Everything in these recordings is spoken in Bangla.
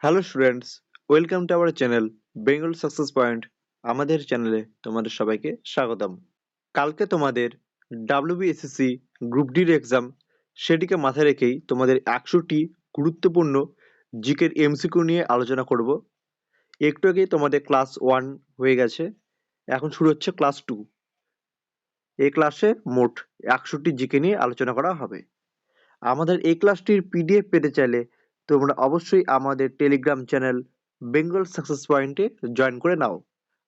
Hello students, welcome to our channel Bengal success point. আমাদের চ্যানেলে তোমাদের সবাইকে স্বাগতম। কালকে তোমাদের ডাব্লিউবিএসএসসি গ্রুপ ডির এক্সাম, সেটিকে মাথায় রেখেই তোমাদের 100টি গুরুত্বপূর্ণ জিকের এমসিকিউ নিয়ে আলোচনা করব। একটু আগেই তোমাদের ক্লাস 1 হয়ে গেছে, এখন শুরু হচ্ছে ক্লাস 2। এই ক্লাসে মোট 100টি জিকে নিয়ে আলোচনা করা হবে। আমাদের এই ক্লাসটির পিডিএফ পেতে চাইলে তোমরা অবশ্যই আমাদের টেলিগ্রাম চ্যানেল বেঙ্গল সাকসেস পয়েন্টে জয়েন করে নাও।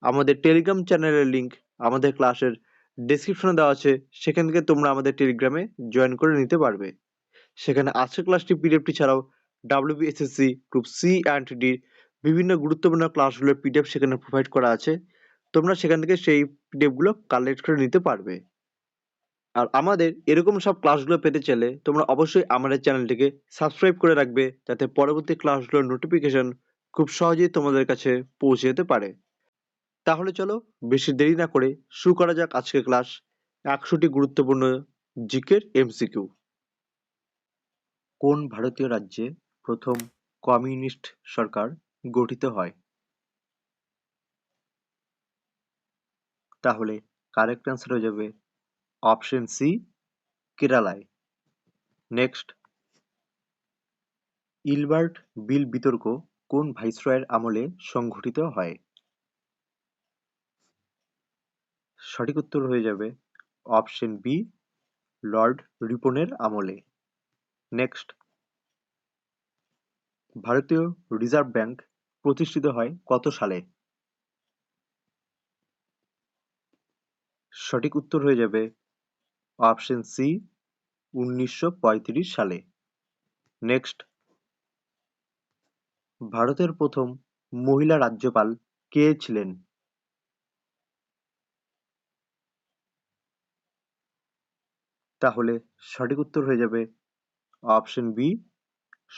আমাদের টেলিগ্রাম চ্যানেলের লিংক আমাদের ক্লাসের ডেসক্রিপশনে দেওয়া আছে, সেখান থেকে তোমরা আমাদের টেলিগ্রামে জয়েন করে নিতে পারবে। সেখানে আজকের ক্লাসটি পিডিএফটি ছাড়াও ডাব্লিউবিএসএসসি গ্রুপ সি অ্যান্ড ডির বিভিন্ন গুরুত্বপূর্ণ ক্লাসগুলোর পিডিএফ সেখানে প্রোভাইড করা আছে। তোমরা সেখান থেকে সেই পিডিএফগুলো কালেক্ট করে নিতে পারবে। আর আমাদের এরকম সব ক্লাসগুলো পেতে চাইলে তোমরা অবশ্যই আমাদের চ্যানেলটিকে সাবস্ক্রাইব করে রাখবে, যাতে পরবর্তী ক্লাসগুলোর নোটিফিকেশন খুব সহজেই তোমাদের কাছে পৌঁছে যেতে পারে। তাহলে চলো বেশি দেরি না করে শুরু করা যাক আজকের ক্লাস। 100টি গুরুত্বপূর্ণ জিকের এমসিকিউ। কোন ভারতীয় রাজ্যে প্রথম কমিউনিস্ট সরকার গঠিত হয়? তাহলে কারেক্ট অ্যান্সার হয়ে যাবে অপশন সি, কেরালায়। নেক্সট, ইলবার্ট বিল বিতর্ক কোন ভাইসরয়ের আমলে সংঘটিত হয়? সঠিক উত্তর হয়ে যাবে অপশন বি, লর্ড রিপনের আমলে। নেক্সট, ভারতীয় রিজার্ভ ব্যাংক প্রতিষ্ঠিত হয় কত সালে? সঠিক উত্তর হয়ে যাবে অপশন সি, 1935 সালে। নেক্সট, ভারতের প্রথম মহিলা রাজ্যপাল কে ছিলেন? তাহলে সঠিক উত্তর হয়ে যাবে option B,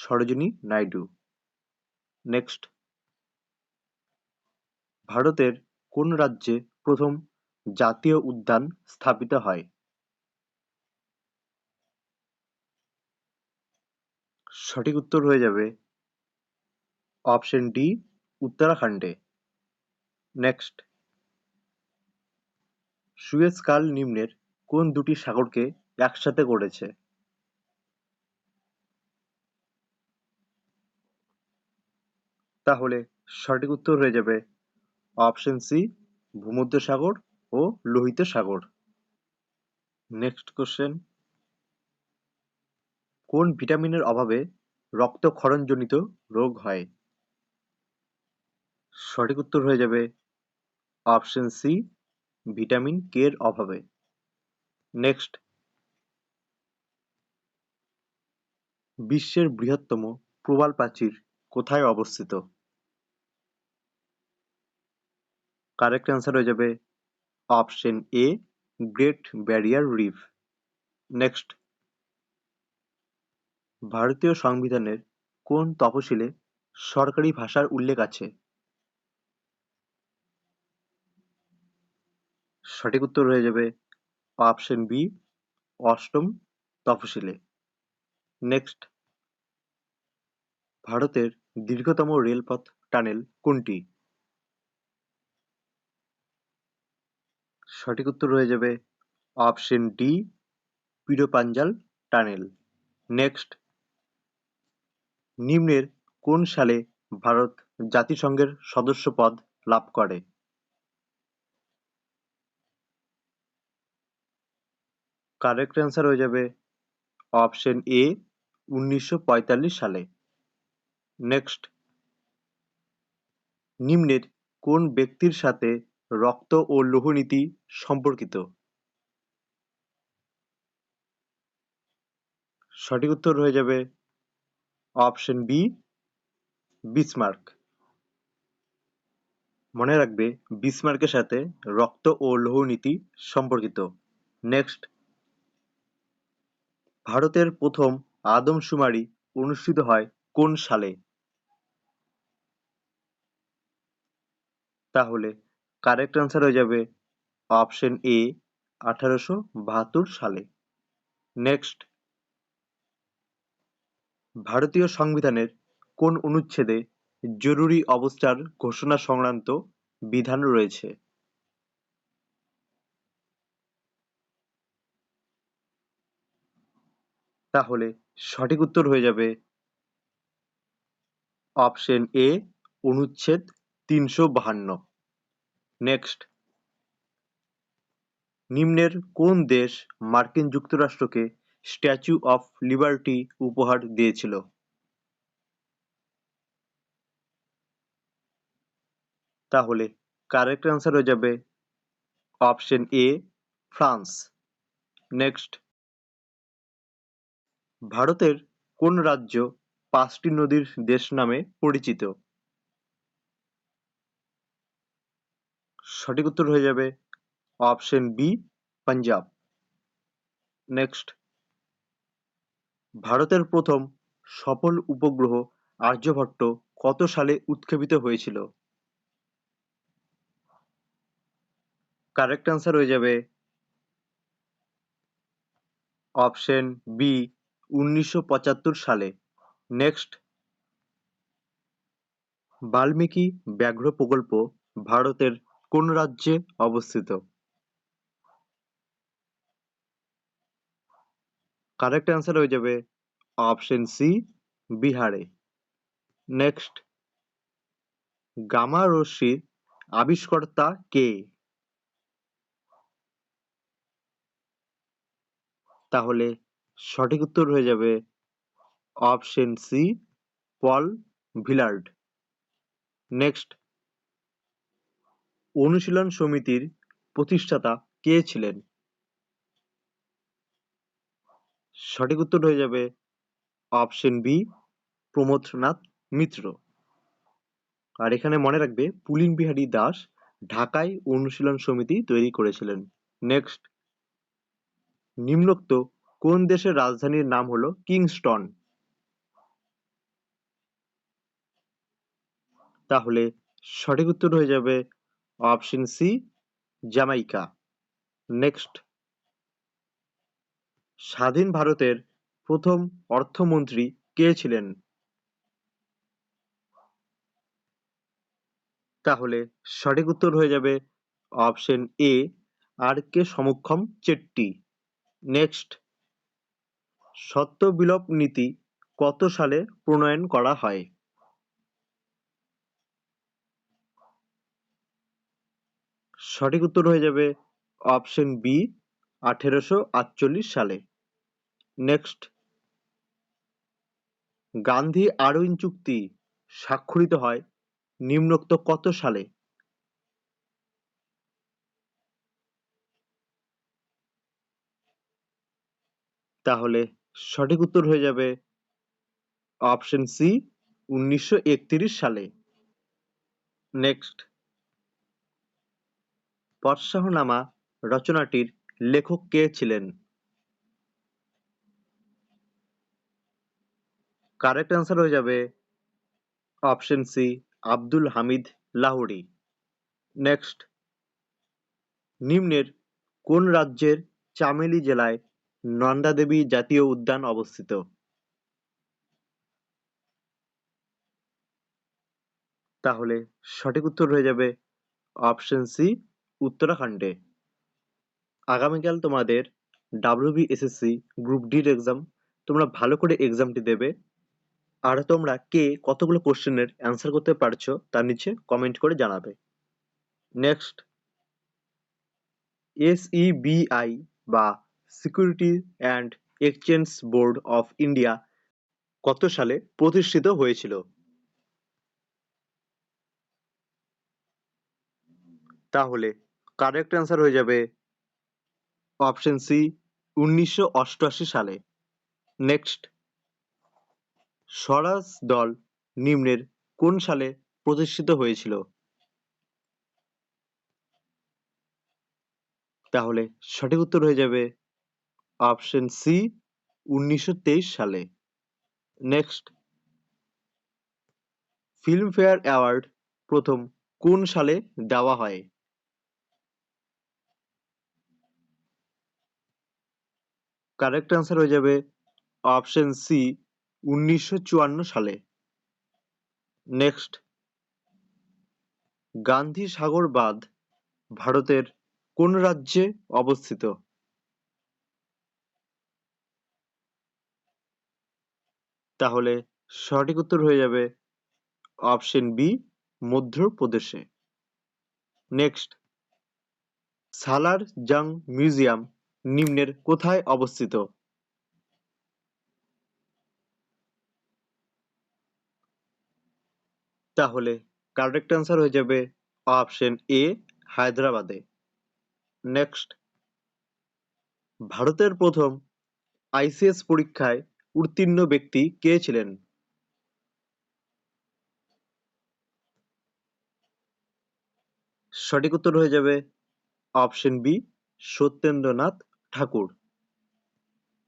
Sarojini Naidu. Next, ভারতের কোন রাজ্যে প্রথম জাতীয় উদ্যান স্থাপিত হয়? সঠিক উত্তর হয়ে যাবে অপশন ডি, উত্তরাখণ্ডে। নেক্সট, সুয়েজ খাল নিম্নের কোন দুটি সাগরকে একসাথে করেছে? তাহলে সঠিক উত্তর হয়ে যাবে অপশন সি, ভূমধ্যসাগর ও লোহিত সাগর। নেক্সট কোশ্চেন, কোন ভিটামিনের অভাবে রক্তক্ষরণজনিত রোগ হয়? সঠিক উত্তর হয়ে যাবে অপশন সি, ভিটামিন কে এর অভাবে। নেক্সট, বিশ্বের বৃহত্তম প্রবাল প্রাচীর কোথায় অবস্থিত? কারেক্ট অ্যান্সার হয়ে যাবে option A, Great Barrier Reef. Next, ভারতীয় সংবিধানের কোন তফসিলে সরকারি ভাষার উল্লেখ আছে? সঠিক উত্তর হয়ে যাবে অপশন বি, অষ্টম তফসিলে। নেক্সট, ভারতের দীর্ঘতম রেলপথ টানেল কোনটি? সঠিক উত্তর হয়ে যাবে অপশন ডি, পিরোপাঞ্জাল টানেল। নেক্সট, নিম্নের কোন সালে ভারত জাতিসংঘের সদস্যপদ লাভ করে? কারেক্ট অ্যান্সার হয়ে যাবে অপশন এ, 1945 সালে। নেক্সট, নিম্নের কোন ব্যক্তির সাথে রক্ত ও লৌহ নীতি সম্পর্কিত? সঠিক উত্তর হয়ে যাবে অপশন বি, বিসমার্ক। মনে রাখবে বিসমার্কের সাথে রক্ত ও লৌহ নীতি সম্পর্কিত। নেক্সট, ভারতের প্রথম আদমশুমারি অনুষ্ঠিত হয় কোন সালে? তাহলে কারেক্ট অ্যান্সার হয়ে যাবে অপশন এ, 1872 সালে। নেক্সট, ভারতীয় সংবিধানের কোন অনুচ্ছেদে জরুরি অবস্থার ঘোষণা সংক্রান্ত বিধান রয়েছে? তাহলে সঠিক উত্তর হয়ে যাবে অপশন এ, অনুচ্ছেদ ৩৫২। নেক্সট, নিম্নের কোন দেশ মার্কিন যুক্তরাষ্ট্রকে স্ট্যাচু অফ লিবার্টি উপহার দিয়েছিল? তাহলে কারেক্ট অ্যান্সার হয়ে যাবে অপশন এ, ফ্রান্স। নেক্সট, ভারতের কোন রাজ্য পাঁচটি নদীর দেশ নামে পরিচিত? সঠিক উত্তর হয়ে যাবে অপশন বি, পাঞ্জাব। নেক্সট, ভারতের প্রথম সফল উপগ্রহ আর্যভট্ট কত সালে উৎক্ষেপিত হয়েছিল? কারেক্ট অ্যান্সার হয়ে যাবে অপশন বি, ১৯৭৫ সালে। নেক্সট, বাল্মীকি ব্যাঘ্র প্রকল্প ভারতের কোন রাজ্যে অবস্থিত? কারেক্ট অ্যান্সার হয়ে যাবে অপশন সি, বিহারে। নেক্সট, গামা রশ্মির আবিষ্কর্তা কে? তাহলে সঠিক উত্তর হয়ে যাবে অপশন সি, পল ভিলার্ড। নেক্সট, অনুশীলন সমিতির প্রতিষ্ঠাতা কে ছিলেন? সঠিক উত্তর হয়ে যাবে অপশন বি, প্রমথনাথ মিত্র। আর এখানে মনে রাখবে পুলিন বিহারী দাস ঢাকায় অনুশীলন সমিতি তৈরি করেছিলেন। নেক্সট, নিম্নোক্ত কোন দেশের রাজধানীর নাম হলো কিংস্টন? তাহলে সঠিক উত্তর হয়ে যাবে অপশন সি, জামাইকা। নেক্সট, স্বাধীন ভারতের প্রথম অর্থমন্ত্রী কে ছিলেন? তাহলে সঠিক উত্তর হয়ে যাবে option A, R K Shanmukham Chetty. Next, সত্য বিলোপ নীতি কত সালে প্রণয়ন করা হয়? সঠিক উত্তর হয়ে যাবে অপশন বি, 1848 সালে। নেক্সট, গান্ধী আরউইন চুক্তি স্বাক্ষরিত হয় নিম্নোক্ত কত সালে? তাহলে সঠিক উত্তর হয়ে যাবে অপশন সি, 1931 সালে। নেক্সট, পৎসাহনামা রচনাটির লেখক কে ছিলেন? কারেক্ট অ্যান্সার হয়ে যাবে option C, Abdul Hamid Lahori. Next, নিম্নের কোন রাজ্যের চামেলি জেলায় নন্দা দেবী জাতীয় উদ্যান অবস্থিত? তাহলে সঠিক উত্তর হয়ে যাবে অপশন সি, উত্তরাখণ্ডে। আগামীকাল তোমাদের WBSSC গ্রুপ ডির এক্সাম, তোমরা ভালো করে এক্সামটি দেবে। আর তোমরা কে কতগুলো কোশ্চেনের অ্যান্সার করতে পারছো তার নিচে কমেন্ট করে জানাবে। নেক্সট, SEBI বা security and exchange board of India কত সালে প্রতিষ্ঠিত হয়েছিল? তাহলে কারেক্ট অ্যান্সার হয়ে যাবে অপশন সি, 1988 সালে। নেক্সট, স্বরাজ দল নিম্নের কোন সালে প্রতিষ্ঠিত হয়েছিল? তাহলে সঠিক উত্তর হয়ে যাবে অপশন সি, 1923 সালে। নেক্সট, ফিল্মফেয়ার অ্যাওয়ার্ড প্রথম কোন সালে দেওয়া হয়? কারেক্ট অ্যান্সার হয়ে যাবে অপশন সি, 1954 সালে। নেক্সট, গান্ধী সাগর বাঁধ ভারতের কোন রাজ্যে অবস্থিত? তাহলে সঠিক উত্তর হয়ে যাবে অপশন বি, মধ্যপ্রদেশে। নেক্সট, সালার জাং মিউজিয়াম নিম্নের কোথায় অবস্থিত? তাহলে কারেক্ট অ্যান্সার হয়ে যাবে অপশন এ, হায়দ্রাবাদে। নেক্সট, ভারতের প্রথম আইসিএস পরীক্ষায় উত্তীর্ণ ব্যক্তি কে ছিলেন? সঠিক উত্তর হয়ে যাবে অপশন বি, সত্যেন্দ্রনাথ ঠাকুর।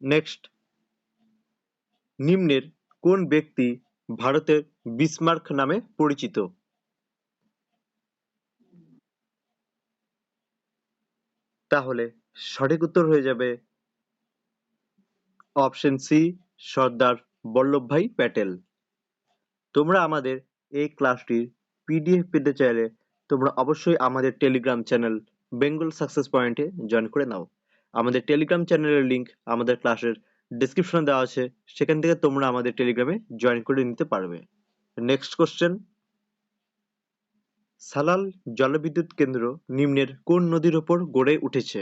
নেক্সট, নিম্নের কোন ব্যক্তি ভারতের বিসমার্ক নামে পরিচিত? তাহলে সঠিক উত্তর হয়ে যাবে অপশন সি, সর্দার বল্লভভাই প্যাটেল। তোমরা আমাদের এই ক্লাসটির পিডিএফ পেতে চাইলে তোমরা অবশ্যই আমাদের টেলিগ্রাম চ্যানেল বেঙ্গল সাকসেস পয়েন্টে জয়েন করে নাও। আমাদের টেলিগ্রাম চ্যানেলের লিংক আমাদের ক্লাসের ডেসক্রিপশনে দেওয়া আছে, সেখান থেকে তোমরা আমাদের টেলিগ্রামে জয়েন করে নিতে পারবে। নেক্সট কোশ্চেন, সালাল জলবিদ্যুৎ কেন্দ্র নিম্নের কোন নদীর ওপর গড়ে উঠেছে?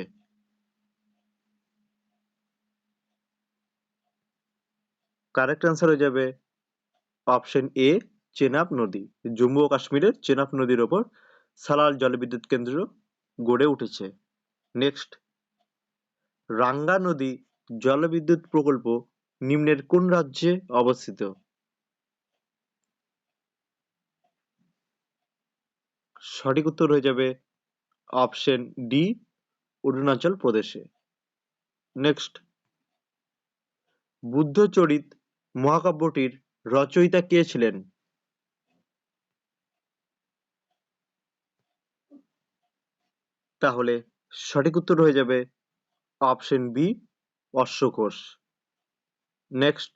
কারেক্ট অ্যান্সার হয়ে যাবে অপশন এ, চেনাব নদী। জম্মু ও কাশ্মীরের চেনাব নদীর ওপর সালাল জলবিদ্যুৎ কেন্দ্র গড়ে উঠেছে। নেক্সট, রাঙ্গা নদী জলবিদ্যুৎ প্রকল্প নিম্নের কোন রাজ্যে অবস্থিত? সঠিক উত্তর হয়ে যাবে অপশন ডি, অরুণাচল প্রদেশে। নেক্সট, বুদ্ধচরিত মহাকাব্যটির রচয়িতা কে ছিলেন? তাহলে সঠিক উত্তর হয়ে যাবে অপশন বি, অশ্বঘোষ। নেক্সট,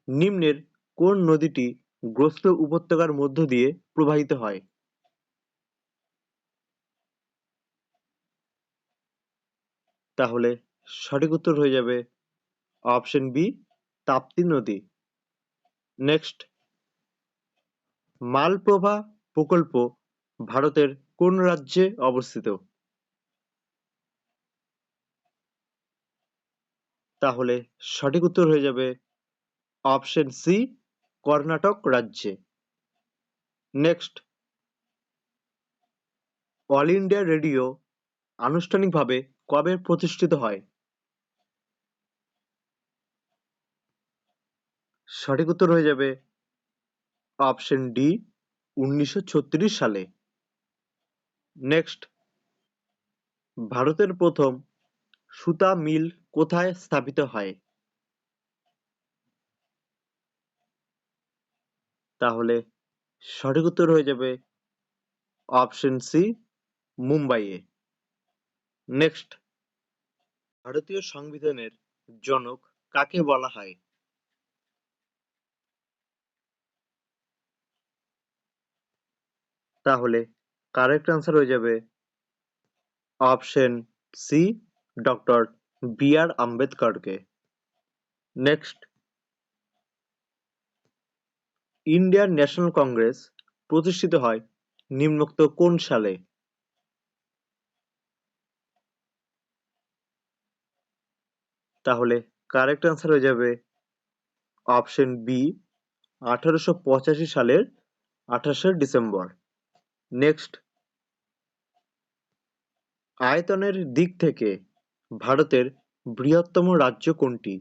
নিম্নের কোন নদীটি গ্রস্ত উপত্যকার মধ্য দিয়ে প্রবাহিত হয়? তাহলে সঠিক উত্তর হয়ে যাবে অপশন বি, তাপ্তি নদী। নেক্সট, মালপ্রভা প্রকল্প ভারতের কোন রাজ্যে অবস্থিত? তাহলে সঠিক উত্তর হয়ে যাবে অপশন সি, কর্ণাটক রাজ্যে। নেক্সট, অল ইন্ডিয়া রেডিও আনুষ্ঠানিকভাবে কবে প্রতিষ্ঠিত হয়? সঠিক উত্তর হয়ে যাবে অপশন ডি, 1936 সালে। নেক্সট, ভারতের প্রথম সুতা মিল কোথায় স্থাপিত হয়? তাহলে সঠিক উত্তর হয়ে যাবে অপশন সি, মুম্বাইয়ে। নেক্সট, ভারতীয় সংবিধানের জনক কাকে বলা হয়? তাহলে কারেক্ট অ্যান্সার হয়ে যাবে অপশন সি, ডক্টর বি আর আম্বেদকরকে। নেক্সট, ইন্ডিয়ান ন্যাশনাল কংগ্রেস প্রতিষ্ঠিত হয় নিম্নোক্ত কোন সালে? তাহলে কারেক্ট অ্যান্সার হয়ে যাবে অপশন বি, 1885 সালের 28শে ডিসেম্বর। নেক্সট, আয়তনের দিক থেকে ভারতের বৃহত্তম রাজ্য কোনটি?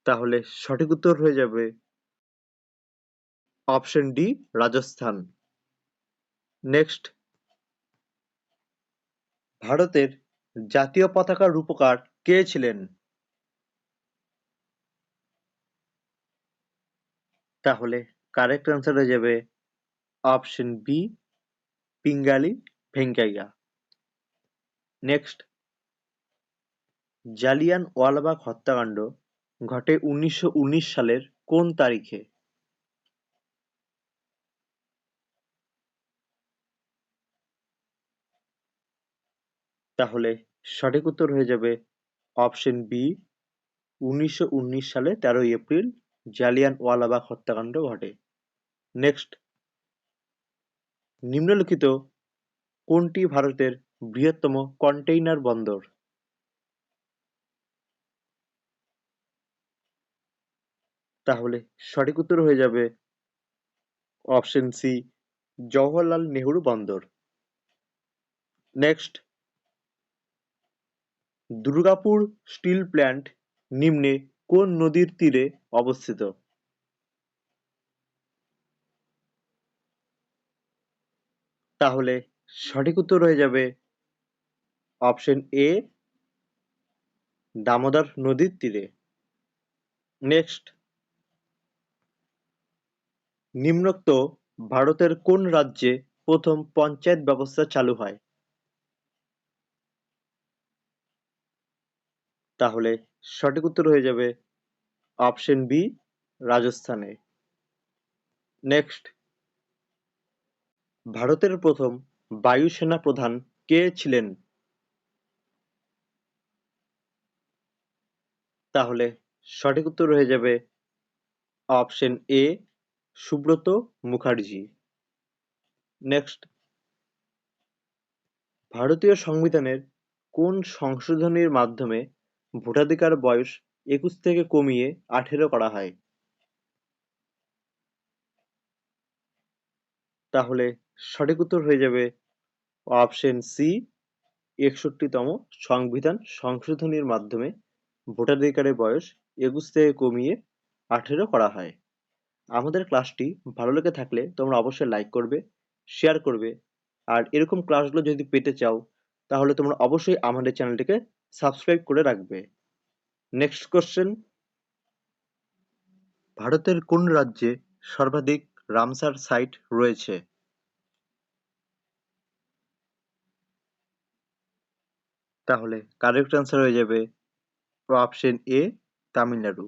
তাহলে সঠিক উত্তর হয়ে যাবে অপশন ডি, রাজস্থান। নেক্সট, ভারতের জাতীয় পতাকার রূপকার কে ছিলেন? তাহলে কারেক্ট অ্যান্সার হয়ে যাবে option B, Pingali Venkayya. Next, Jallianwala Bagh হত্যাকাণ্ড ঘটে 1919 সালের কোন তারিখে? তাহলে সঠিক উত্তর হয়ে যাবে অপশন বি, 1919 সালে 13ই এপ্রিল জালিয়ানওয়ালাবাগ হত্যাকাণ্ড ঘটে। নেক্সট, নিম্নলিখিত কোনটি ভারতের বৃহত্তম কন্টেইনার বন্দর? তাহলে সঠিক উত্তর হয়ে যাবে অপশন সি, জওহরলাল নেহরু বন্দর। নেক্সট, দুর্গাপুর স্টিল প্ল্যান্ট নিম্নে কোন নদীর তীরে অবস্থিত? তাহলে সঠিক উত্তর হয়ে যাবে অপশন এ, দামোদর নদীর তীরে। নেক্সট, নিম্নোক্ত ভারতের কোন রাজ্যে প্রথম পঞ্চায়েত ব্যবস্থা চালু হয়? তাহলে সঠিক উত্তর হয়ে যাবে অপশন বি, রাজস্থানে। নেক্সট, ভারতের প্রথম বায়ুসেনা প্রধান কে ছিলেন? তাহলে সঠিক উত্তর হয়ে যাবে অপশন এ, সুব্রত মুখার্জি। নেক্সট, ভারতীয় সংবিধানের কোন সংশোধনীর মাধ্যমে ভোটাধিকার বয়স 21 থেকে কমিয়ে 18 করা হয়? তাহলে সঠিক উত্তর হয়ে যাবে অপশন সি, 61তম সংবিধান সংশোধনীর মাধ্যমে ভোটাধিকারের বয়স 21 থেকে কমিয়ে 18 করা হয়। আমাদের ক্লাসটি ভালো লেগে থাকলে তোমরা অবশ্যই লাইক করবে, শেয়ার করবে, আর এরকম ক্লাসগুলো যদি পেতে চাও তাহলে তোমরা অবশ্যই আমাদের চ্যানেলটিকে সাবস্ক্রাইব করে রাখবে। নেক্সট কোশ্চেন, ভারতের কোন রাজ্যে সর্বাধিক রামসার সাইট রয়েছে? তাহলে কারেক্ট অ্যান্সার হয়ে যাবে অপশন এ, তামিলনাড়ু।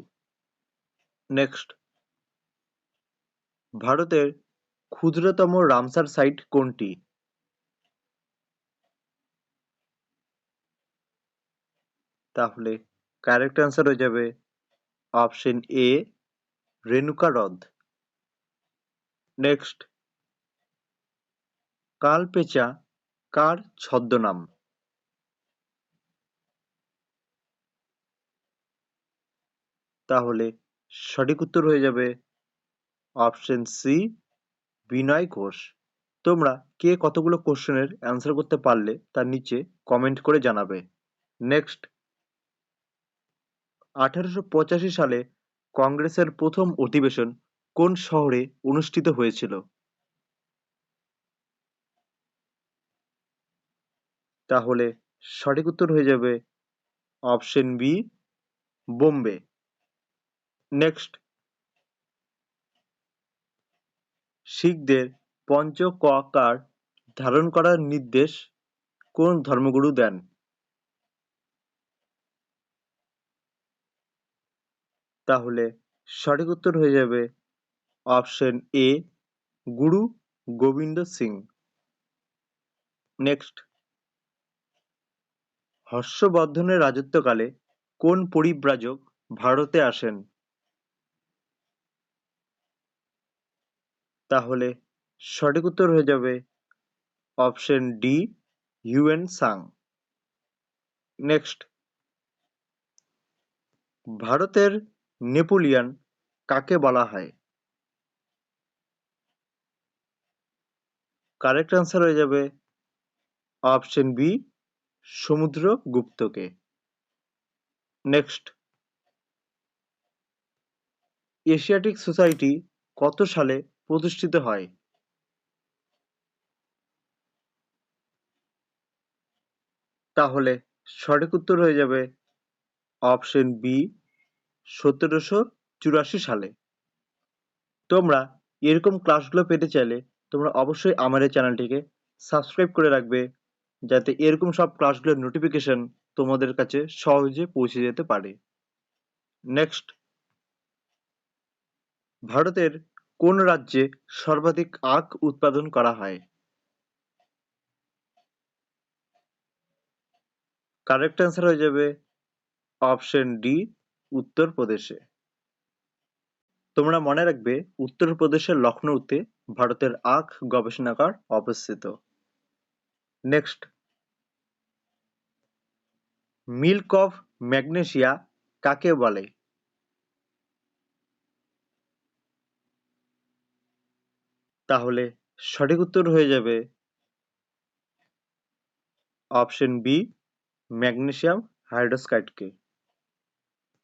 নেক্সট, ভারতের ক্ষুদ্রতম রামসার সাইট কোনটি? তাহলে কারেক্ট অ্যান্সার হয়ে যাবে অপশন এ, রেণুকা হ্রদ। নেক্সট, কালপেচা কার ছদ্মনাম? তাহলে সঠিক উত্তর হয়ে যাবে অপশন সি, বিনয় ঘোষ। তোমরা কে কতগুলো কোশ্চেনের অ্যান্সার করতে পারলে তার নিচে কমেন্ট করে জানাবে। নেক্সট, 1885 সালে কংগ্রেসের প্রথম অধিবেশন কোন শহরে অনুষ্ঠিত হয়েছিল? তাহলে সঠিক উত্তর হয়ে যাবে অপশন বি, বোম্বে। নেক্সট, শিখদের পঞ্চ কার ধারণ করার নির্দেশ কোন ধর্মগুরু দেন? তাহলে সঠিক উত্তর হয়ে যাবে অপশন এ, গুরু গোবিন্দ সিং। নেক্সট, হর্ষবর্ধনের রাজত্বকালে কোন পরিব্রাজক ভারতে আসেন? তাহলে সঠিক উত্তর হয়ে যাবে option D, Hiuen Tsang. Next, ভারতের নেপোলিয়ন কাকে বলা হয়? কারেক্ট অ্যান্সার হয়ে যাবে অপশন বি, সমুদ্রগুপ্তকে। নেক্সট, এশিয়াটিক সোসাইটি কত সালে প্রতিষ্ঠিত হয়? তাহলে সঠিক উত্তর হয়ে যাবে অপশন বি, 1784 সালে। তোমরা এরকম ক্লাসগুলো পেতে চাইলে তোমরা অবশ্যই আমার এই চ্যানেলটিকে সাবস্ক্রাইব করে রাখবে, যাতে এরকম সব ক্লাসগুলোর নোটিফিকেশন তোমাদের কাছে সহজে পৌঁছে যেতে পারে। নেক্সট, ভারতের কোন রাজ্যে সর্বাধিক আখ উৎপাদন করা হয়? কারেক্ট অ্যান্সার হয়ে যাবে অপশন ডি, উত্তরপ্রদেশে। তোমরা মনে রাখবে উত্তরপ্রদেশের লখনৌতে ভারতের আখ গবেষণাগার অবস্থিত। নেক্সট, মিল্ক অফ ম্যাগনেসিয়া কাকে বলে? তাহলে সঠিক উত্তর হয়ে যাবে অপশন বি, ম্যাগনেসিয়াম হাইড্রোক্সাইডকে।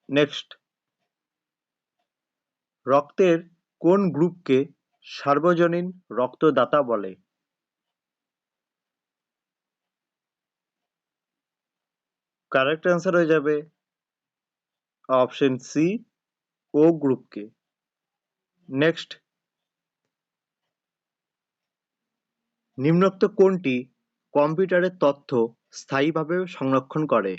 নেক্সট, রক্তের কোন গ্রুপকে সার্বজনীন রক্তদাতা বলে? কারেক্ট অ্যান্সার হয়ে যাবে অপশন সি, ও গ্রুপকে। নেক্সট, নিম্নোক্ত কোনটি কম্পিউটারের তথ্য স্থায়ীভাবে সংরক্ষণ করে?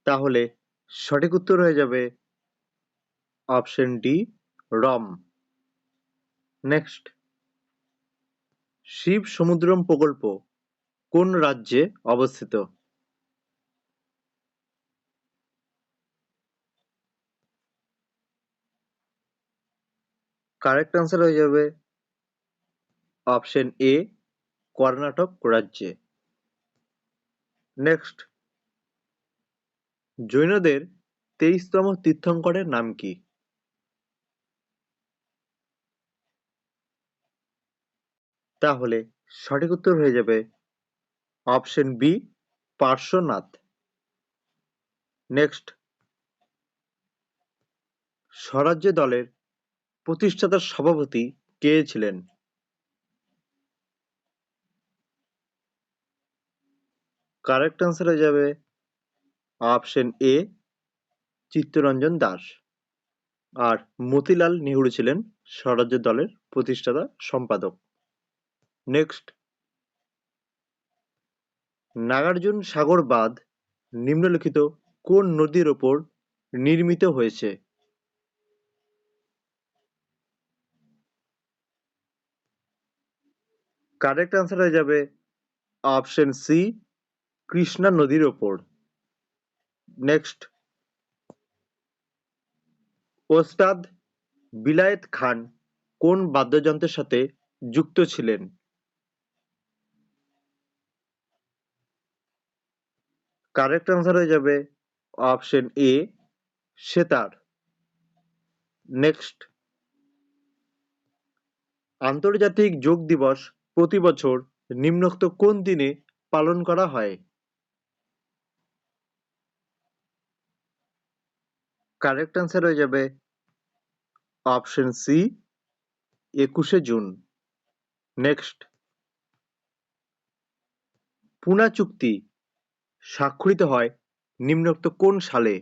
তাহলে সঠিক উত্তর হয়ে যাবে অপশন ডি, রম। নেক্সট, শিব সমুদ্রম প্রকল্প কোন রাজ্যে অবস্থিত? কারেক্ট অ্যান্সার হয়ে যাবে অপশন এ, কর্ণাটক রাজ্যে। নেক্সট, জৈনদের 23তম তীর্থঙ্করের নাম কি? তাহলে সঠিক উত্তর হয়ে যাবে অপশন বি, পার্শ্বনাথ। নেক্সট, স্বরাজ্য দলের প্রতিষ্ঠাতা সভাপতি কে ছিলেন? কারেক্ট অ্যান্সার হয়ে যাবে অপশন এ, চিত্তরঞ্জন দাস। আর মতিলাল নেহেরু ছিলেন স্বরাজ্য দলের প্রতিষ্ঠাতা সম্পাদক। নেক্সট, নাগার্জুন সাগর বাঁধ নিম্নলিখিত কোন নদীর ওপর নির্মিত হয়েছে? কারেক্ট অ্যান্সার হয়ে যাবে অপশন সি, কৃষ্ণা নদীর ওপর। নেক্সট, ওস্তাদ বিলায়েত খান কোন বাদ্যযন্ত্রের সাথে যুক্ত ছিলেন? কারেক্ট অ্যান্সার হয়ে যাবে অপশন এ, সেতার। নেক্সট, আন্তর্জাতিক যোগ দিবস প্রতি বছর নিম্নোক্ত কোন দিনে পালন করা হয়? কারেক্ট অ্যান্সার হয়ে যাবে অপশন সি, 21শে জুন। নেক্সট, পুনা চুক্তি স্বাক্ষরিত হয় নিম্নোক্ত কোন সালে?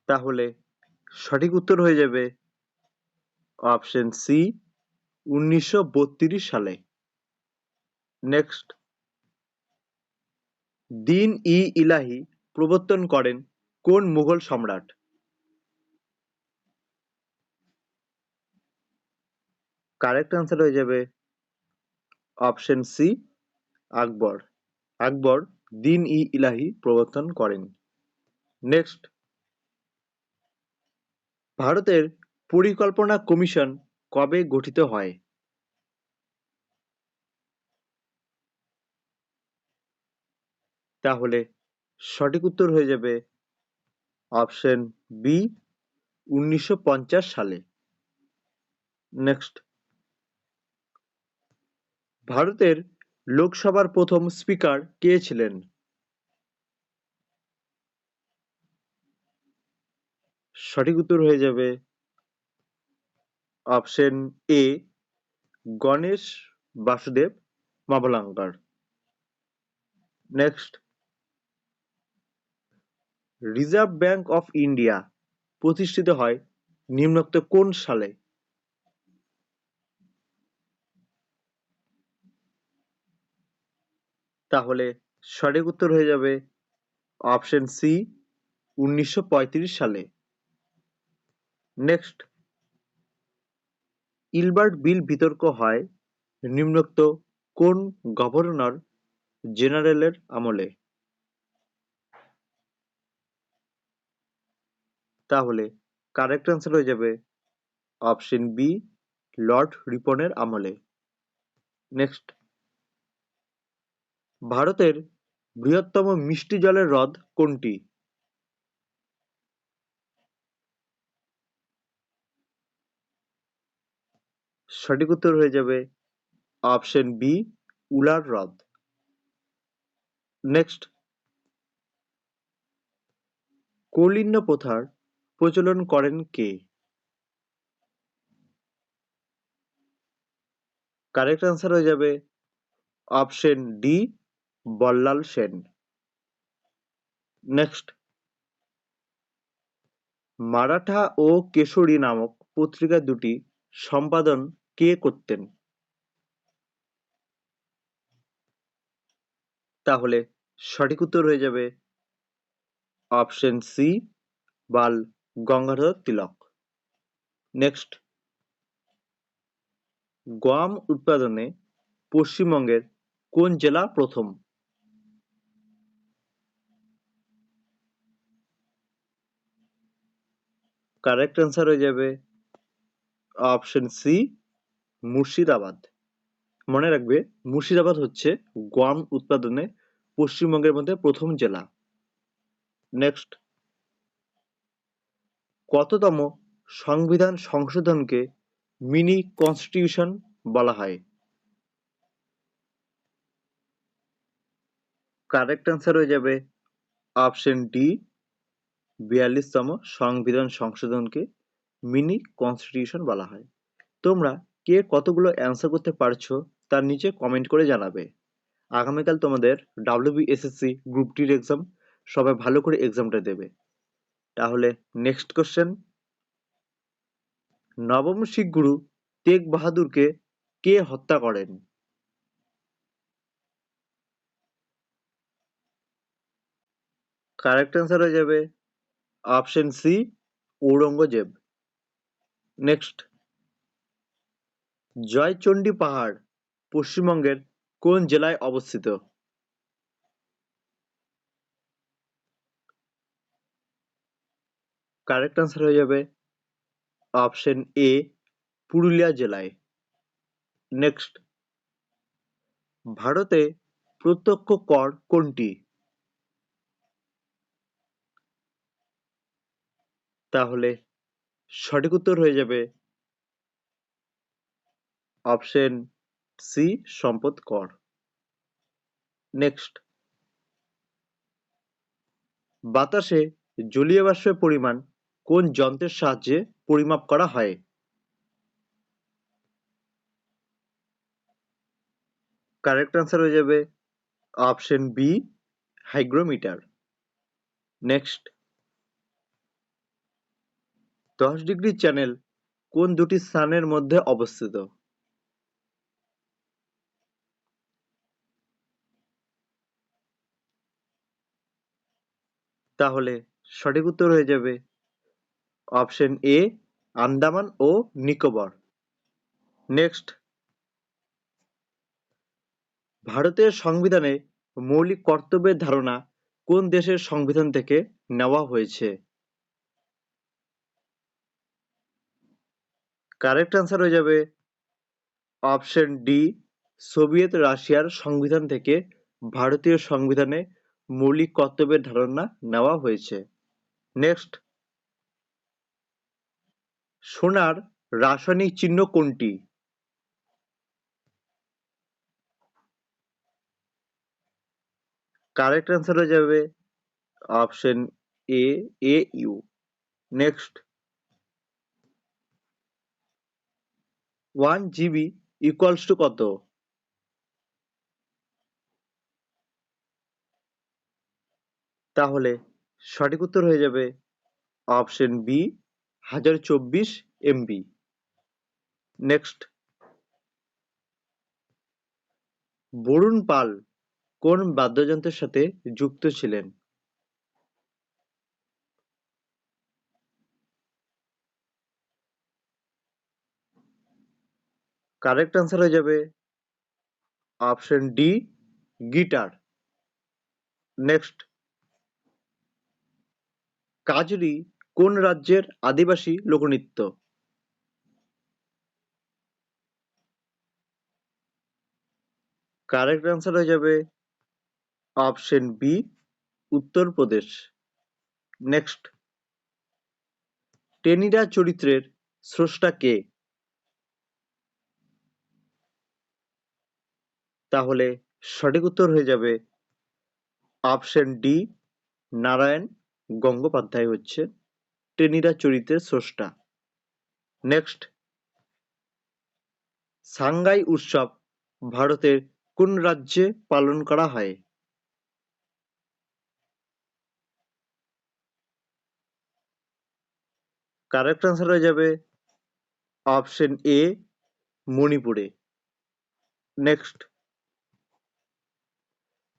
তাহলে সঠিক উত্তর হয়ে যাবে অপশন সি, 1932 সালে। নেক্সট, দিন-ই-ইলাহি প্রবর্তন করেন কোন মুঘল সম্রাট? কারেক্ট অ্যান্সার হয়ে যাবে অপশন সি, আকবর। আকবর দিন-ই-ইলাহি প্রবর্তন করেন। নেক্সট, ভারতের পরিকল্পনা কমিশন কবে গঠিত হয়? তাহলে সঠিক উত্তর হয়ে যাবে অপশন বি, 1950 সালে। নেক্সট, ভারতের লোকসভার প্রথম স্পিকার কে ছিলেন? সঠিক উত্তর হয়ে যাবে option A, Ganesh Vasudev Mavalankar. Next, reserve bank of India প্রতিষ্ঠিত হয় নিম্নোক্ত কোন সালে? তাহলে সঠিক উত্তর হয়ে যাবে অপশন সি 1935 সালে। নেক্সট, ইলবার্ট বিল বিতর্ক হয় নিম্নোক্ত কোন গভর্নর জেনারেলের আমলে? তাহলে কারেক্ট অ্যান্সার হয়ে যাবে অপশন বি লর্ড রিপনের আমলে। নেক্সট, ভারতের বৃহত্তম মিষ্টি জলের হ্রদ কোনটি? সঠিক উত্তর হয়ে যাবে অপশন বি উলার হ্রদ। নেক্সট, কৌলিন্য প্রথার প্রচলন করেন কে? কারেক্ট অ্যান্সার হয়ে যাবে option D Ballal Sen. Next, Maratha ও কেশরী নামক পত্রিকা দুটি সম্পাদন কে করতেন? তাহলে সঠিক উত্তর হয়ে যাবে অপশন সি বাল গঙ্গাধর তিলক। নেক্সট, গম উৎপাদনে পশ্চিমবঙ্গের কোন জেলা প্রথম? কারেক্ট অ্যান্সার হয়ে যাবে অপশন সি মুর্শিদাবাদ। মনে রাখবে মুর্শিদাবাদ হচ্ছে গম উৎপাদনে পশ্চিমবঙ্গের মধ্যে প্রথম জেলা। নেক্সট, কততম সংবিধান সংশোধনকে মিনি কনস্টিটিউশন বলা হয়? কারেক্ট অ্যান্সার হয়ে যাবে অপশন ডি 42তম সংবিধান সংশোধনকে মিনি কনস্টিটিউশন বলা হয়। তোমরা কে কতগুলো অ্যান্সার করতে পারছো তার নিচে কমেন্ট করে জানাবে। আগামীকাল তোমাদের WBSSC গ্রুপ ডির এক্সাম, সবাই ভালো করে এক্সামটা দেবে। তাহলে নেক্সট কোশ্চেন, নবম শিখ গুরু তেগ বাহাদুরকে কে হত্যা করেন? কারেক্ট অ্যান্সার হয়ে যাবে option C Aurangzeb. Next, Joychandi পাহাড় পশ্চিমবঙ্গের কোন জেলায় অবস্থিত? কারেক্ট অ্যান্সার হয়ে যাবে অপশন এ পুরুলিয়া জেলায়। নেক্সট, ভারতে প্রত্যক্ষ কর কোনটি? তাহলে সঠিক উত্তর হয়ে যাবে অপশন সি সম্পদ কর। নেক্সট, বাতাসে জলীয় বাষ্পের পরিমাণ কোন যন্ত্রের সাহায্যে পরিমাপ করা হয়? কারেক্ট অ্যান্সার হয়ে যাবে option B hygrometer. Next, 10 degree channel কোন দুটি স্থানের মধ্যে অবস্থিত? তাহলে সঠিক উত্তর হয়ে যাবে অপশন এ আন্দামান ও নিকোবর। নেক্সট, ভারতের সংবিধানে মৌলিক কর্তব্যের ধারণা কোন দেশের সংবিধান থেকে নেওয়া হয়েছে? কারেক্ট অ্যান্সার হয়ে যাবে অপশন ডি সোভিয়েত রাশিয়ার সংবিধান থেকে ভারতীয় সংবিধানে মৌলিক কর্তব্যের ধারণা নেওয়া হয়েছে। নেক্সট, সোনার রাসায়নিক চিহ্ন কোনটি? কারেক্ট অ্যান্সার হয়ে যাবে option A AU। Next, 1 GB equals to কত? তাহলে সঠিক উত্তর হয়ে যাবে option B 1024 MB। Next, Barun Pal কোন বাদ্যযন্ত্রের সাথে যুক্ত ছিলেন? কারেক্ট আনসার হয়ে যাবে option D, guitar. Next, Kajri কোন রাজ্যের আদিবাসী লোকনৃত্য? কারেক্ট আনসার হয়ে যাবে option B, Uttar Pradesh. Next, Tenida চরিত্রের স্রষ্টা কে? তাহলে সঠিক উত্তর হয়ে যাবে অপশন ডি, নারায়ণ গঙ্গোপাধ্যায় হচ্ছে টেনিদা চরিত্রের স্রষ্টা। নেক্সট, সাংগাই উৎসব ভারতের কোন রাজ্যে পালন করা হয়? কারেক্ট আনসার হয়ে যাবে অপশন এ, মণিপুরে। নেক্সট,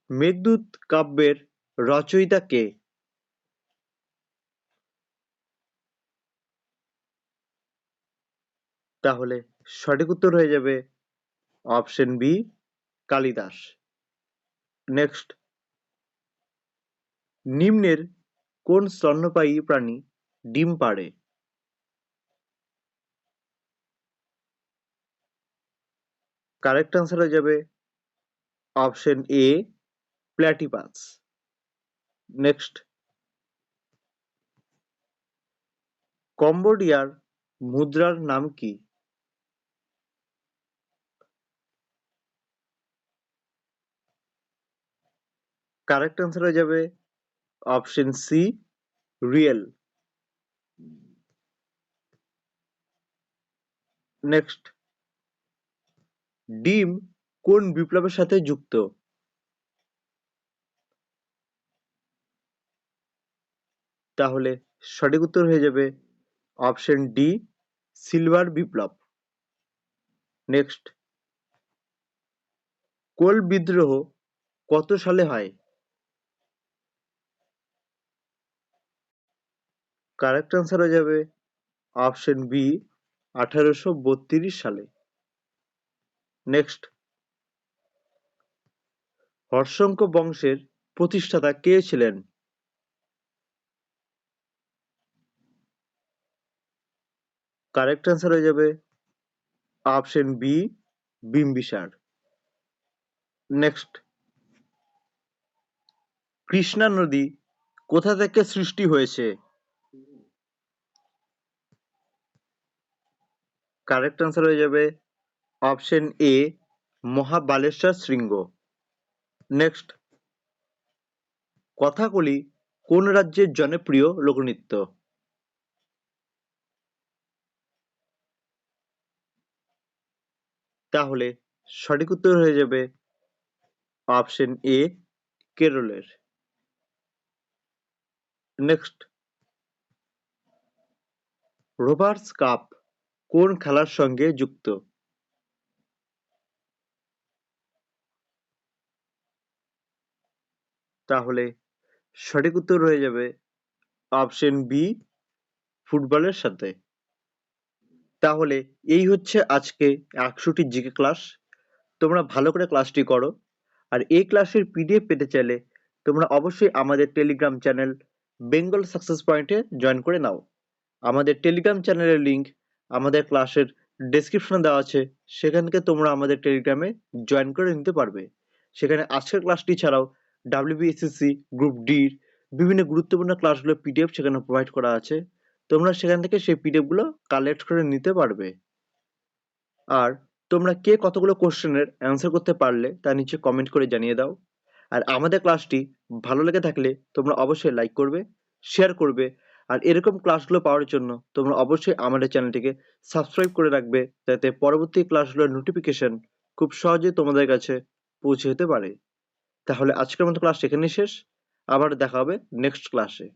মেঘদূত কাব্যের রচয়িতা কে? তাহলে সঠিক উত্তর হয়ে যাবে অপশন বি, কালিদাস। নেক্সট, নিম্নের কোন স্তন্যপায়ী প্রাণী ডিম পাড়ে? কারেক্ট আনসার হয়ে যাবে অপশন এ, প্ল্যাটিপাস। নেক্সট, কম্বোডিয়ার মুদ্রার নাম কি? কারেক্ট আনসার হয়ে যাবে অপশন সি, রিয়েল। নেক্সট, ডিম কোন বিপ্লবের সাথে যুক্ত? তাহলে সঠিক উত্তর হয়ে যাবে অপশন ডি, সিলভার বিপ্লব। নেক্সট, কোল বিদ্রোহ কত সালে হয়? কারেক্ট আনসার হয়ে যাবে অপশন বি, 1832 সালে। নেক্সট, হর্ষঙ্ক বংশের প্রতিষ্ঠাতা কে ছিলেন? কারেক্ট আনসার হয়ে যাবে option B, Bimbisara. Next, Krishna নদী কোথা থেকে সৃষ্টি হয়েছে? কারেক্ট আনসার হয়ে যাবে অপশন এ, মহাবালেশ্বর শৃঙ্গ। নেক্সট, কথাকলি কোন রাজ্যের জনপ্রিয় লোকনৃত্য? তাহলে সঠিক উত্তর হয়ে যাবে অপশন এ, কেরলের। নেক্সট, রোভার্স কাপ কোন খেলার সঙ্গে যুক্ত? তাহলে সঠিক উত্তর হয়ে যাবে অপশন বি, ফুটবলের সাথে। তাহলে এই হচ্ছে আজকে 100টি জিকে ক্লাস। তোমরা ভালো করে ক্লাসটি করো। আর এই ক্লাসের পিডিএফ পেতে চাইলে তোমরা অবশ্যই আমাদের টেলিগ্রাম চ্যানেল বেঙ্গল সাকসেস পয়েন্টে জয়েন করে নাও। আমাদের টেলিগ্রাম চ্যানেলের লিংক আমাদের ক্লাসের ডেসক্রিপশনে দেওয়া আছে, সেখান থেকে তোমরা আমাদের টেলিগ্রামে জয়েন করে নিতে পারবে। সেখানে আজকের ক্লাসটি ছাড়াও ডাব্লিউবিএসএসসি গ্রুপ ডির বিভিন্ন গুরুত্বপূর্ণ ক্লাসগুলো পিডিএফ সেখানে প্রোভাইড করা আছে। তোমরা সেখান থেকে সেই পিডিএফ গুলো কালেক্ট করে নিতে পারবে। আর তোমরা কে কতগুলো কোশ্চেনের অ্যান্সার করতে পারলে তা নিচে কমেন্ট করে জানিয়ে দাও। আর আমাদের ক্লাসটি ভালো লেগে থাকলে তোমরা অবশ্যই লাইক করবে, শেয়ার করবে। আর এরকম ক্লাসগুলো পাওয়ার জন্য তোমরা অবশ্যই আমাদের চ্যানেলটিকে সাবস্ক্রাইব করে রাখবে, যাতে পরবর্তী ক্লাসগুলোর নোটিফিকেশন খুব সহজেই তোমাদের কাছে পৌঁছে যেতে পারে। তাহলে আজকের মতো ক্লাস এখানেই শেষ। আবার দেখা হবে নেক্সট ক্লাসে।